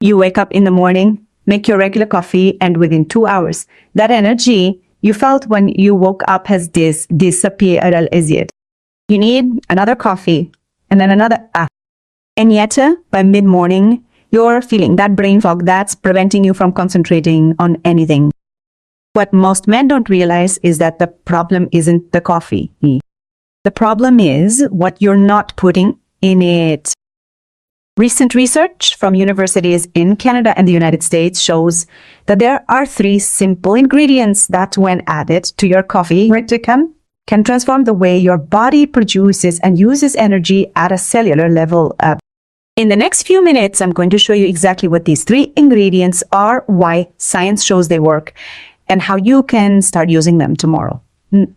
You wake up in the morning, make your regular coffee, and within 2 hours, that energy you felt when you woke up has disappeared as yet. You need another coffee and then another. And yet, by mid-morning, you're feeling that brain fog that's preventing you from concentrating on anything. What most men don't realize is that the problem isn't the coffee. The problem is what you're not putting in it. Recent research from universities in Canada and the United States shows that there are 3 simple ingredients that, when added to your coffee, can transform the way your body produces and uses energy at a cellular level. In the next few minutes, I'm going to show you exactly what these 3 ingredients are, why science shows they work, and how you can start using them tomorrow.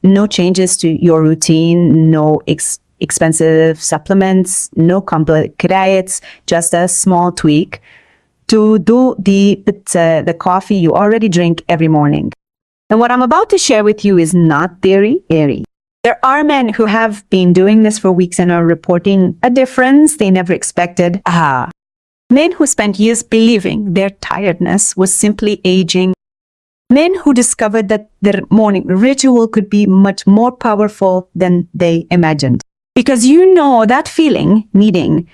No changes to your routine, no expensive supplements, no complicated diets, just a small tweak to do the coffee you already drink every morning. And what I'm about to share with you is not theory. There are men who have been doing this for weeks and are reporting a difference they never expected. Men who spent years believing their tiredness was simply aging. Men who discovered that their morning ritual could be much more powerful than they imagined. Because you know that feeling, needing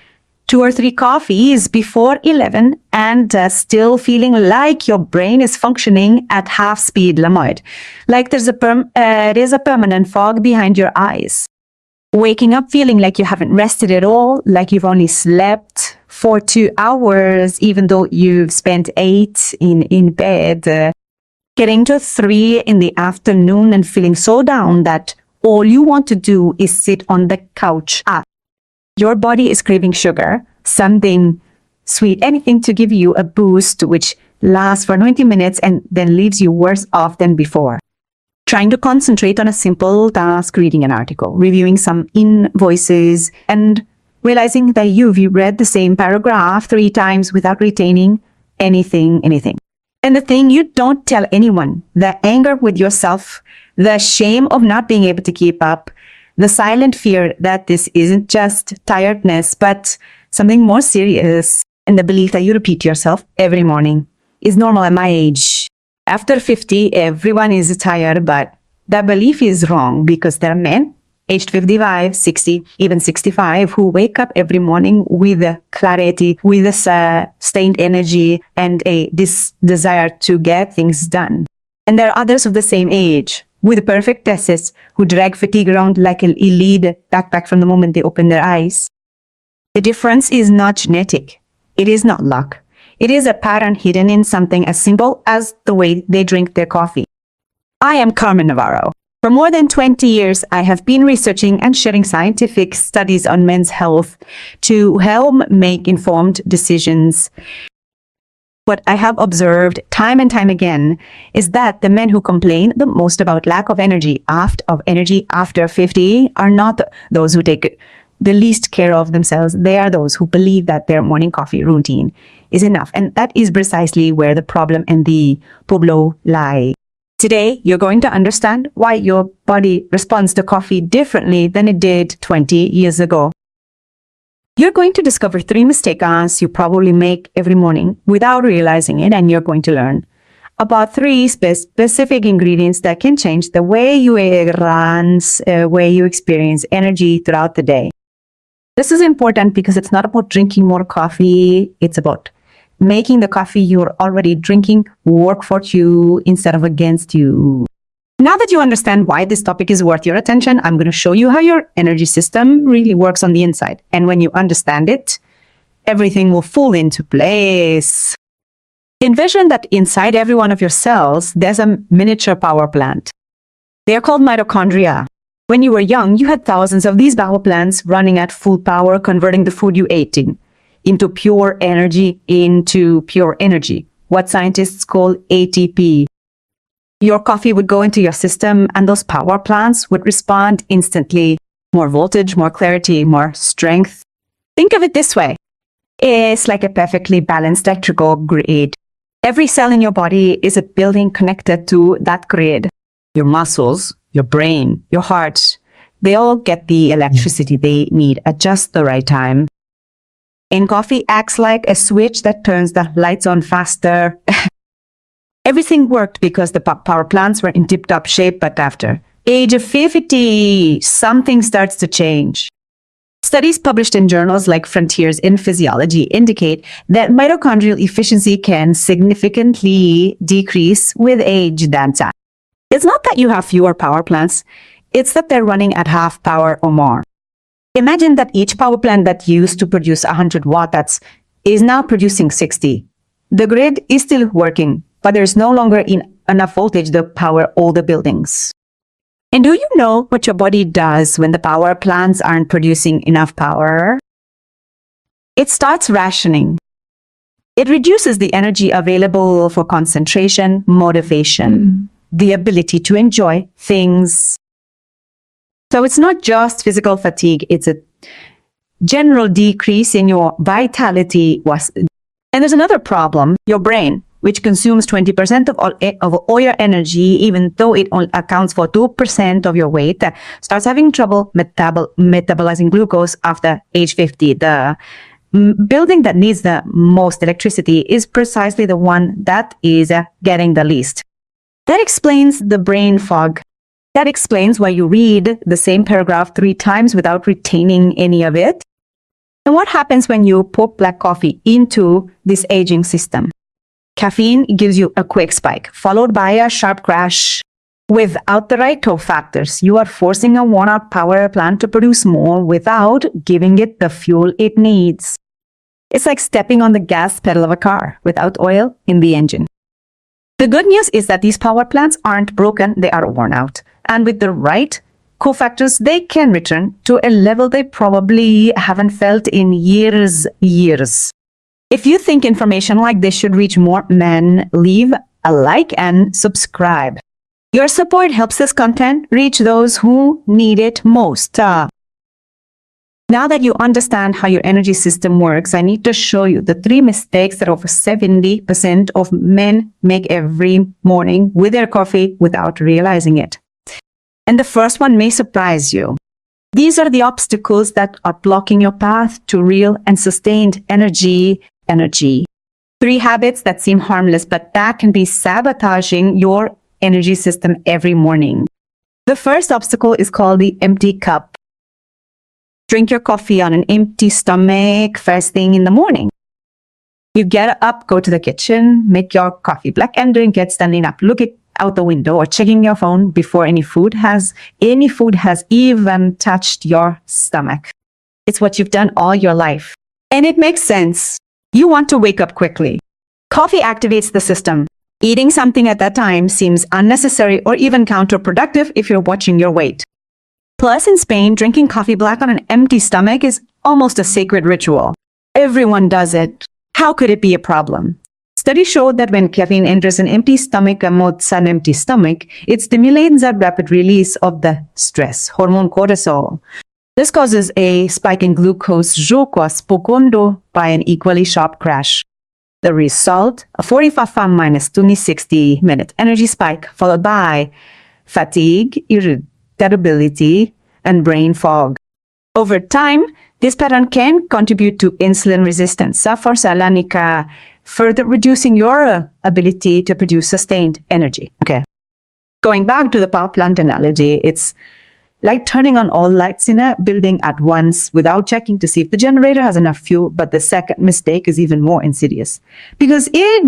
2 or 3 coffees before 11 and still feeling like your brain is functioning at half speed, like there's a permanent fog behind your eyes. Waking up feeling like you haven't rested at all, like you've only slept for 2 hours, even though you've spent 8 in bed. Getting to 3 in the afternoon and feeling so down that all you want to do is sit on the couch. Your body is craving sugar, something sweet, anything to give you a boost, which lasts for 20 minutes and then leaves you worse off than before. Trying to concentrate on a simple task, reading an article, reviewing some invoices, and realizing that you've read the same paragraph 3 times without retaining anything. And the thing you don't tell anyone, the anger with yourself, the shame of not being able to keep up, the silent fear that this isn't just tiredness, but something more serious, and the belief that you repeat yourself every morning is normal at my age. After 50, everyone is tired, but that belief is wrong because there are men aged 55, 60, even 65 who wake up every morning with a clarity, with a sustained energy and a desire to get things done. And there are others of the same age with perfect tests who drag fatigue around like a lead backpack from the moment they open their eyes. The difference is not genetic. It is not luck. It is a pattern hidden in something as simple as the way they drink their coffee. I am Carmen Navarro. For more than 20 years, I have been researching and sharing scientific studies on men's health to help make informed decisions. What I have observed time and time again is that the men who complain the most about lack of energy after 50 are not those who take the least care of themselves. They are those who believe that their morning coffee routine is enough. And that is precisely where the problem and the pueblo lie. Today, you're going to understand why your body responds to coffee differently than it did 20 years ago. You're going to discover 3 mistakes you probably make every morning without realizing it, and you're going to learn about 3 specific ingredients that can change the way you way you experience energy throughout the day. This is important because it's not about drinking more coffee, it's about making the coffee you're already drinking work for you instead of against you. Now that you understand why this topic is worth your attention, I'm going to show you how your energy system really works on the inside. And when you understand it, everything will fall into place. Envision that inside every one of your cells, there's a miniature power plant. They are called mitochondria. When you were young, you had thousands of these power plants running at full power, converting the food you ate into pure energy, what scientists call ATP. Your coffee would go into your system and those power plants would respond instantly. More voltage, more clarity, more strength. Think of it this way. It's like a perfectly balanced electrical grid. Every cell in your body is a building connected to that grid. Your muscles, your brain, your heart, they all get the electricity they need at just the right time. in coffee acts like a switch that turns the lights on faster. Everything worked because the power plants were in tip-top shape, but after age of 50, something starts to change. Studies published in journals like Frontiers in Physiology indicate that mitochondrial efficiency can significantly decrease with age. It's not that you have fewer power plants, it's that they're running at half power or more. Imagine that each power plant that used to produce 100 watts is now producing 60. The grid is still working, but there's no longer enough voltage to power all the buildings. And do you know what your body does when the power plants aren't producing enough power? It starts rationing. It reduces the energy available for concentration, motivation, the ability to enjoy things. So it's not just physical fatigue, it's a general decrease in your vitality. And there's another problem, your brain, which consumes 20% of all your energy, even though it only accounts for 2% of your weight, starts having trouble metabolizing glucose after age 50. The building that needs the most electricity is precisely the one that is getting the least. That explains the brain fog. That explains why you read the same paragraph 3 times without retaining any of it. And what happens when you pour black coffee into this aging system? Caffeine gives you a quick spike, followed by a sharp crash. Without the right top factors, you are forcing a worn-out power plant to produce more without giving it the fuel it needs. It's like stepping on the gas pedal of a car without oil in the engine. The good news is that these power plants aren't broken, they are worn out. And with the right cofactors, they can return to a level they probably haven't felt in years. If you think information like this should reach more men, leave a like and subscribe. Your support helps this content reach those who need it most. Now that you understand how your energy system works, I need to show you the 3 mistakes that over 70% of men make every morning with their coffee without realizing it. And the first one may surprise you. These are the obstacles that are blocking your path to real and sustained energy. 3 habits that seem harmless, but that can be sabotaging your energy system every morning. The first obstacle is called the empty cup. Drink your coffee on an empty stomach first thing in the morning. You get up, go to the kitchen, make your coffee black and drink it standing up, looking out the window or checking your phone before any food has even touched your stomach. It's what you've done all your life. And it makes sense. You want to wake up quickly. Coffee activates the system. Eating something at that time seems unnecessary or even counterproductive if you're watching your weight. Plus, in Spain, drinking coffee black on an empty stomach is almost a sacred ritual. Everyone does it. How could it be a problem? Studies show that when caffeine enters an empty stomach, it stimulates a rapid release of the stress hormone cortisol. This causes a spike in glucose followed by an equally sharp crash. The result, a 45 minus 60-minute energy spike followed by fatigue, irritability, and brain fog. Over time, this pattern can contribute to insulin resistance, further reducing your ability to produce sustained energy. Okay. Going back to the power plant analogy, it's like turning on all lights in a building at once without checking to see if the generator has enough fuel. But the second mistake is even more insidious because it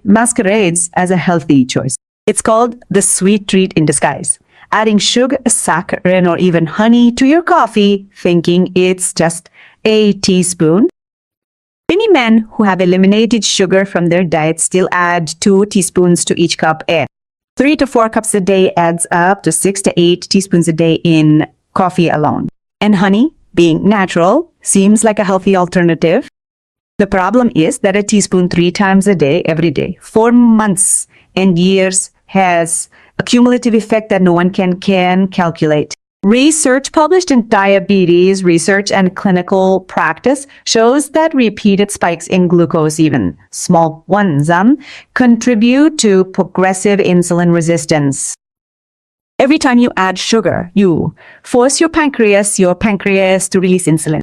masquerades as a healthy choice. It's called the sweet treat in disguise. Adding sugar, saccharin, or even honey to your coffee, thinking it's just a teaspoon. Many men who have eliminated sugar from their diet still add 2 teaspoons to each cup. 3 to 4 cups a day adds up to 6 to 8 teaspoons a day in coffee alone. And honey, being natural, seems like a healthy alternative. The problem is that a teaspoon 3 times a day, every day, for months and years has a cumulative effect that no one can calculate. Research published in Diabetes Research and Clinical Practice shows that repeated spikes in glucose, even small ones, contribute to progressive insulin resistance. Every time you add sugar, you force your pancreas to release insulin.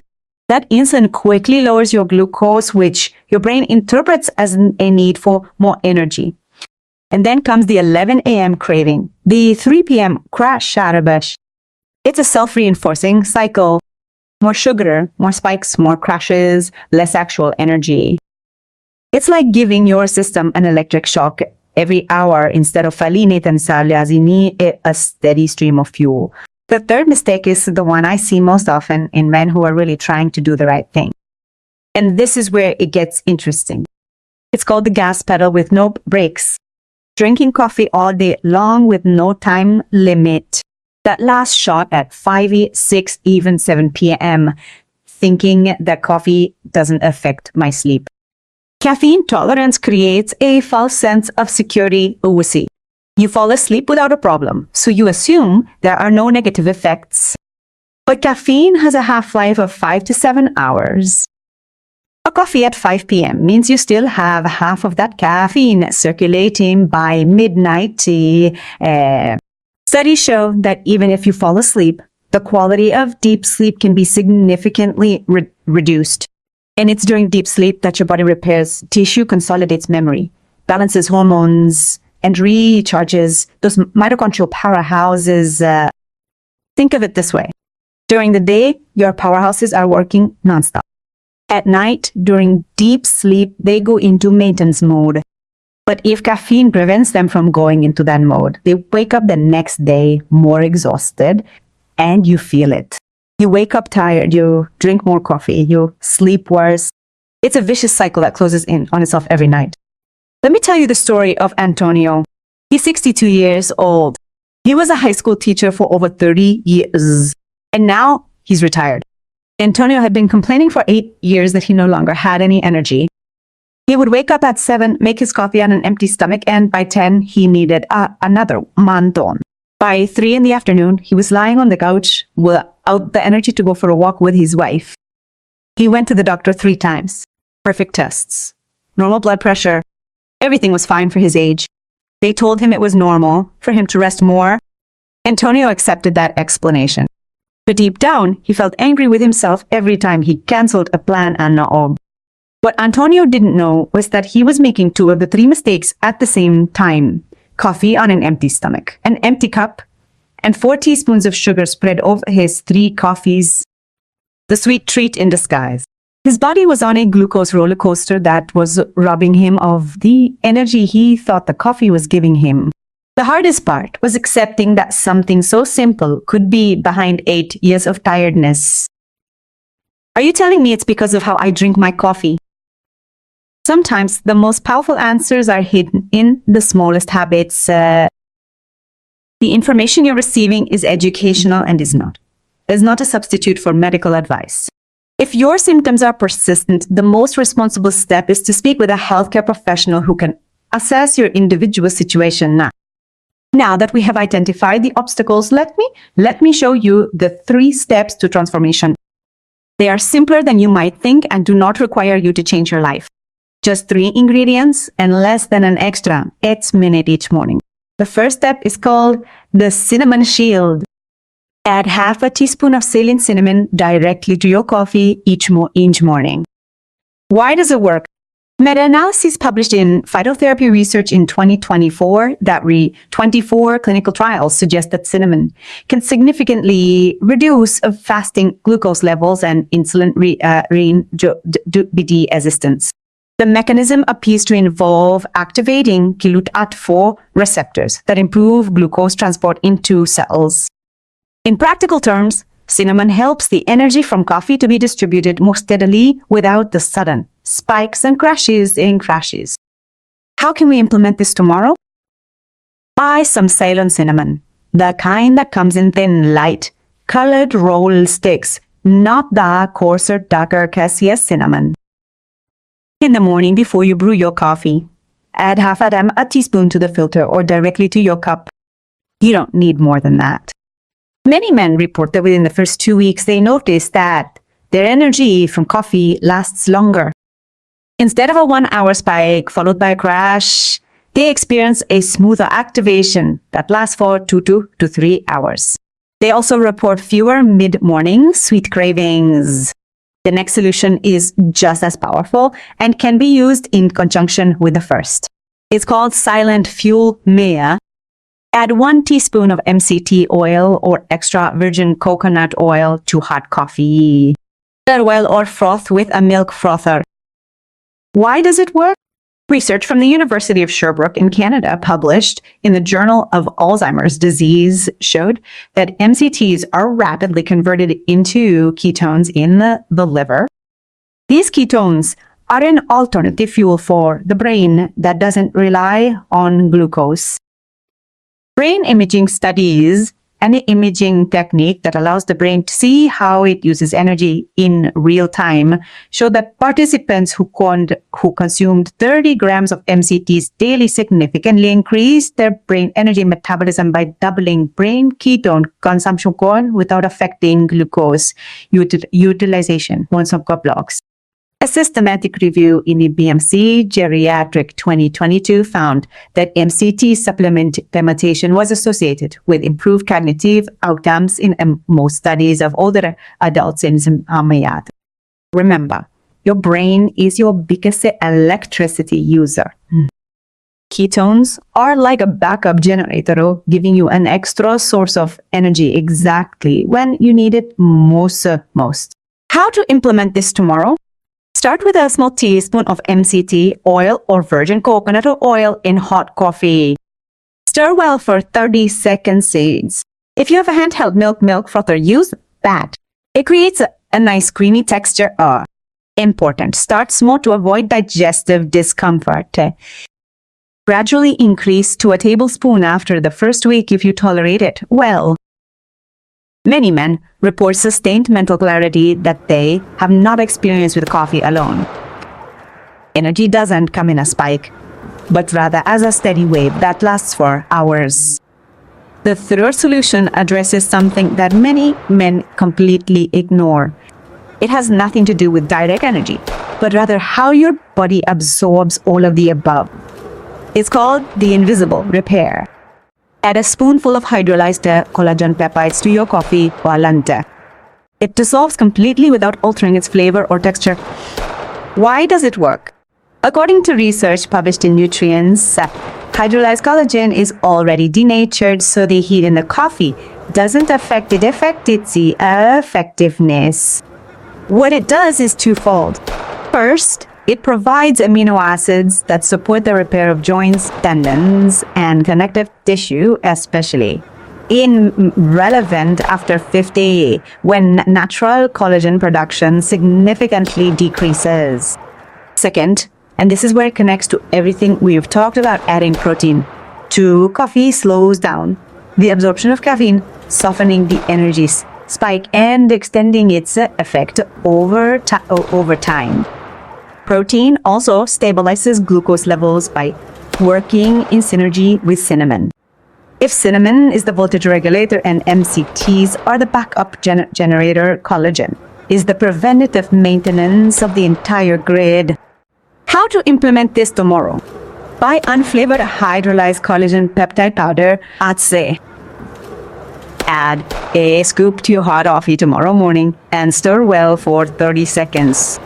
That insulin quickly lowers your glucose, which your brain interprets as a need for more energy. And then comes the 11 a.m. craving, the 3 p.m. crash shatter bash. It's a self-reinforcing cycle. More sugar, more spikes, more crashes, less actual energy. It's like giving your system an electric shock every hour instead of a steady stream of fuel. The third mistake is the one I see most often in men who are really trying to do the right thing. And this is where it gets interesting. It's called the gas pedal with no brakes. Drinking coffee all day long with no time limit. That last shot at 5, 6, even 7 p.m. thinking that coffee doesn't affect my sleep. Caffeine tolerance creates a false sense of security. You fall asleep without a problem, so you assume there are no negative effects. But caffeine has a half-life of 5 to 7 hours. A coffee at 5 p.m. means you still have half of that caffeine circulating by midnight. Studies show that even if you fall asleep, the quality of deep sleep can be significantly reduced. And it's during deep sleep that your body repairs tissue, consolidates memory, balances hormones, and recharges those mitochondrial powerhouses. Think of it this way. During the day, your powerhouses are working nonstop. At night, during deep sleep, they go into maintenance mode. But if caffeine prevents them from going into that mode, they wake up the next day more exhausted, and you feel it. You wake up tired, you drink more coffee, you sleep worse. It's a vicious cycle that closes in on itself every night. Let me tell you the story of Antonio. He's 62 years old. He was a high school teacher for over 30 years, and now he's retired. Antonio had been complaining for 8 years that he no longer had any energy. He would wake up at 7, make his coffee on an empty stomach, and by 10, he needed another manton. By 3 in the afternoon, he was lying on the couch without the energy to go for a walk with his wife. He went to the doctor 3 times. Perfect tests. Normal blood pressure. Everything was fine for his age. They told him it was normal for him to rest more. Antonio accepted that explanation. But deep down, he felt angry with himself every time he cancelled a plan and What Antonio didn't know was that he was making 2 of the 3 mistakes at the same time. Coffee on an empty stomach, an empty cup, and 4 teaspoons of sugar spread over his 3 coffees. The sweet treat in disguise. His body was on a glucose roller coaster that was robbing him of the energy he thought the coffee was giving him. The hardest part was accepting that something so simple could be behind 8 years of tiredness. Are you telling me it's because of how I drink my coffee? Sometimes the most powerful answers are hidden in the smallest habits. The information you're receiving is educational and is not. It's not a substitute for medical advice. If your symptoms are persistent, the most responsible step is to speak with a healthcare professional who can assess your individual situation now. Now that we have identified the obstacles, let me show you the 3 steps to transformation. They are simpler than you might think and do not require you to change your life. Just 3 ingredients and less than an extra 8 minutes each morning. The first step is called the cinnamon shield. Add half a teaspoon of saline cinnamon directly to your coffee each morning. Why does it work? Meta-analyses published in Phytotherapy Research in 2024 that 24 clinical trials suggest that cinnamon can significantly reduce fasting glucose levels and insulin resistance. The mechanism appears to involve activating glutat4 receptors that improve glucose transport into cells. In practical terms, cinnamon helps the energy from coffee to be distributed more steadily without the sudden spikes and crashes. How can we implement this tomorrow? Buy some Ceylon cinnamon, the kind that comes in thin, light, colored roll sticks, not the coarser, darker cassia cinnamon. In the morning before you brew your coffee, add half a teaspoon to the filter or directly to your cup. You don't need more than that. Many men report that within the first 2 weeks, they notice that their energy from coffee lasts longer. Instead of a 1-hour spike followed by a crash, they experience a smoother activation that lasts for 2 to 3 hours. They also report fewer mid-morning sweet cravings. The next solution is just as powerful and can be used in conjunction with the first. It's called silent fuel mea. Add 1 teaspoon of MCT oil or extra virgin coconut oil to hot coffee. Oil or froth with a milk frother. Why does it work? Research from the University of Sherbrooke in Canada published in the Journal of Alzheimer's Disease showed that MCTs are rapidly converted into ketones in the liver. These ketones are an alternative fuel for the brain that doesn't rely on glucose. Brain imaging studies and the imaging technique that allows the brain to see how it uses energy in real time show that participants who consumed 30 grams of MCTs daily significantly increased their brain energy metabolism by doubling brain ketone consumption without affecting glucose utilization. Blocks. A systematic review in the BMC Geriatric 2022 found that MCT supplementation was associated with improved cognitive outcomes in most studies of older adults in Zimbabwe. Remember, your brain is your biggest electricity user. Ketones are like a backup generator, giving you an extra source of energy exactly when you need it most. How to implement this tomorrow? Start with a small teaspoon of MCT oil or virgin coconut oil in hot coffee. Stir well for 30 seconds. If you have a handheld milk frother, use that. It creates a nice creamy texture. Important. Start small to avoid digestive discomfort. Gradually increase to a tablespoon after the first week if you tolerate it well. Many men report sustained mental clarity that they have not experienced with coffee alone. Energy doesn't come in a spike, but rather as a steady wave that lasts for hours. The third solution addresses something that many men completely ignore. It has nothing to do with direct energy, but rather how your body absorbs all of the above. It's called the invisible repair. Add a spoonful of hydrolyzed collagen peptides to your coffee equivalent. It dissolves completely without altering its flavor or texture. Why does it work? According to research published in Nutrients, hydrolyzed collagen is already denatured, so the heat in the coffee doesn't affect its effectiveness. What it does is twofold. First, it provides amino acids that support the repair of joints, tendons, and connective tissue, especially irrelevant after 50, when natural collagen production significantly decreases. Second, and this is where it connects to everything we've talked about, adding protein to coffee slows down the absorption of caffeine, softening the energy spike and extending its effect over time. Protein also stabilizes glucose levels by working in synergy with cinnamon. If cinnamon is the voltage regulator and MCTs are the backup generator, collagen is the preventative maintenance of the entire grid. How to implement this tomorrow? Buy unflavored hydrolyzed collagen peptide powder at Say. Add a scoop to your hot coffee tomorrow morning and stir well for 30 seconds.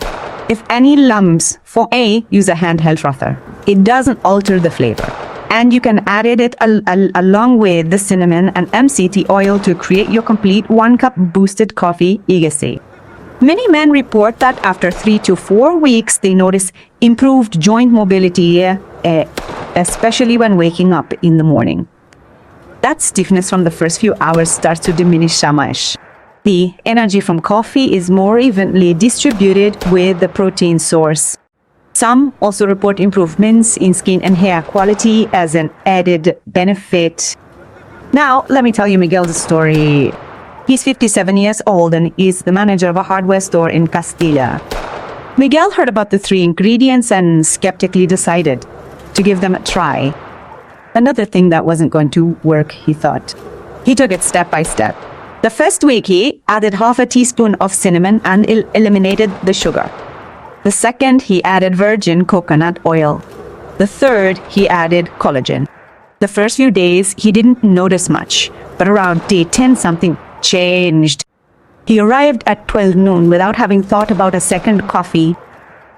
If any lumps form, use a handheld frother. It doesn't alter the flavor. And you can add it along with the cinnamon and MCT oil to create your complete 1-cup boosted coffee legacy. Many men report that after 3 to 4 weeks, they notice improved joint mobility, especially when waking up in the morning. That stiffness from the first few hours starts to diminish so much. The energy from coffee is more evenly distributed with the protein source. Some also report improvements in skin and hair quality as an added benefit. Now, let me tell you Miguel's story. He's 57 years old and is the manager of a hardware store in Castilla. Miguel heard about the 3 ingredients and skeptically decided to give them a try. Another thing that wasn't going to work, he thought. He took it step by step. The first week, he added half a teaspoon of cinnamon and eliminated the sugar. The second, he added virgin coconut oil. The third, he added collagen. The first few days, he didn't notice much, but around day 10, something changed. He arrived at 12 noon without having thought about a second coffee.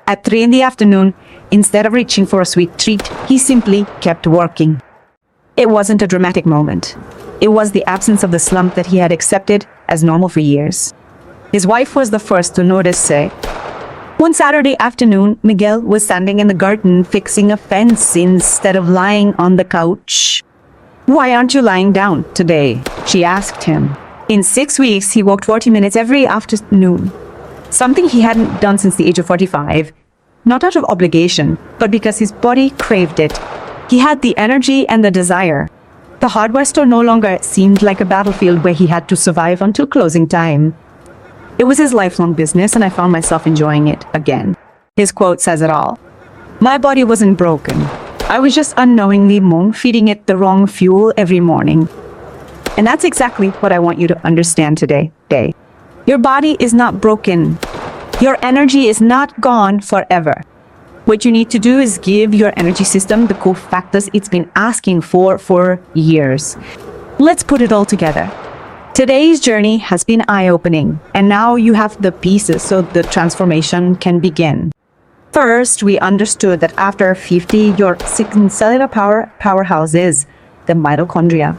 At 3 in the afternoon, instead of reaching for a sweet treat, he simply kept working. It wasn't a dramatic moment. It was the absence of the slump that he had accepted as normal for years. His wife was the first to notice. One Saturday afternoon, Miguel was standing in the garden fixing a fence instead of lying on the couch. "Why aren't you lying down today?" she asked him. In 6 weeks, he walked 40 minutes every afternoon, something he hadn't done since the age of 45, not out of obligation, but because his body craved it. He had the energy and the desire. The hardware store no longer seemed like a battlefield where he had to survive until closing time. It was his lifelong business, and I found myself enjoying it again. His quote says it all. "My body wasn't broken. I was just unknowingly feeding it the wrong fuel every morning." And that's exactly what I want you to understand today. Your body is not broken. Your energy is not gone forever. What you need to do is give your energy system the cofactors it's been asking for years. Let's put it all together. Today's journey has been eye-opening, and now you have the pieces so the transformation can begin. First, we understood that after 50, your cellular powerhouses, the mitochondria,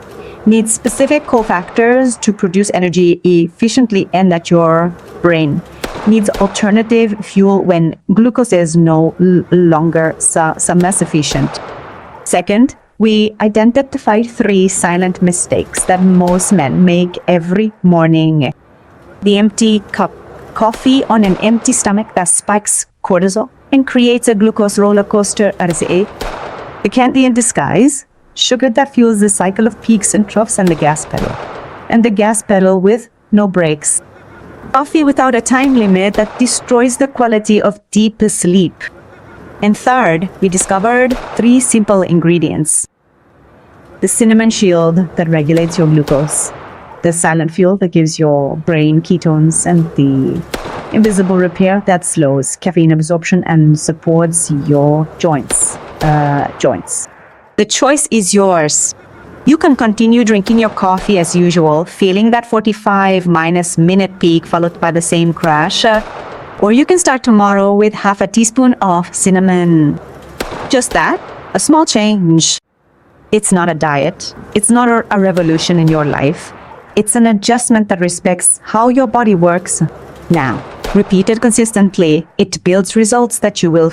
need specific cofactors to produce energy efficiently, and that your brain needs alternative fuel when glucose is no longer sufficient. Second, we identified 3 silent mistakes that most men make every morning. The empty cup, coffee on an empty stomach that spikes cortisol and creates a glucose roller coaster. The candy in disguise, sugar that fuels the cycle of peaks and troughs, and the gas pedal with no brakes. Coffee without a time limit that destroys the quality of deep sleep. And third, we discovered 3 simple ingredients. The cinnamon shield that regulates your glucose, the silent fuel that gives your brain ketones, and the invisible repair that slows caffeine absorption and supports your joints. The choice is yours. You can continue drinking your coffee as usual, feeling that 45-minute peak followed by the same crash, or you can start tomorrow with half a teaspoon of cinnamon. Just that, a small change. It's not a diet. It's not a revolution in your life. It's an adjustment that respects how your body works now. Repeated consistently, it builds results that you will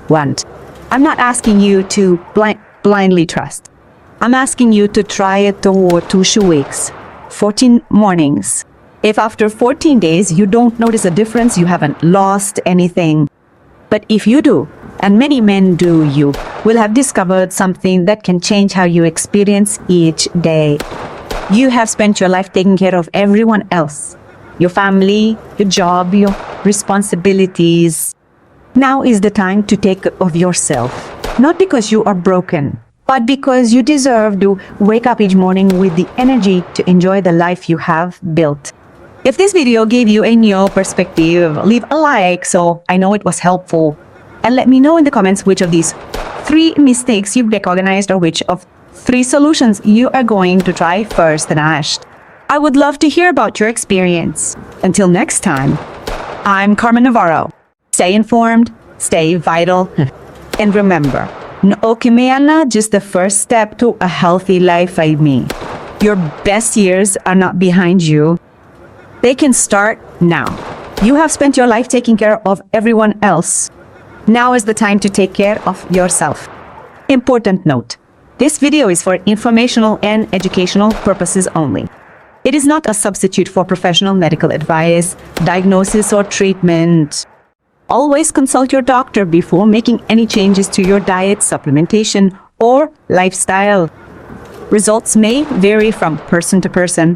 want. I'm not asking you to blindly trust. I'm asking you to try it over 2 weeks, 14 mornings. If after 14 days you don't notice a difference, you haven't lost anything. But if you do, and many men do, you will have discovered something that can change how you experience each day. You have spent your life taking care of everyone else, your family, your job, your responsibilities. Now is the time to take care of yourself, not because you are broken, but because you deserve to wake up each morning with the energy to enjoy the life you have built. If this video gave you a new perspective, leave a like so I know it was helpful. And let me know in the comments which of these 3 mistakes you've recognized, or which of 3 solutions you are going to try first and last. I would love to hear about your experience. Until next time, I'm Carmen Navarro. Stay informed, stay vital, and remember, no que mañana, just the first step to a healthy life like me. Your best years are not behind you. They can start now. You have spent your life taking care of everyone else. Now is the time to take care of yourself. Important note, this video is for informational and educational purposes only. It is not a substitute for professional medical advice, diagnosis, or treatment. Always consult your doctor before making any changes to your diet, supplementation, or lifestyle. Results may vary from person to person.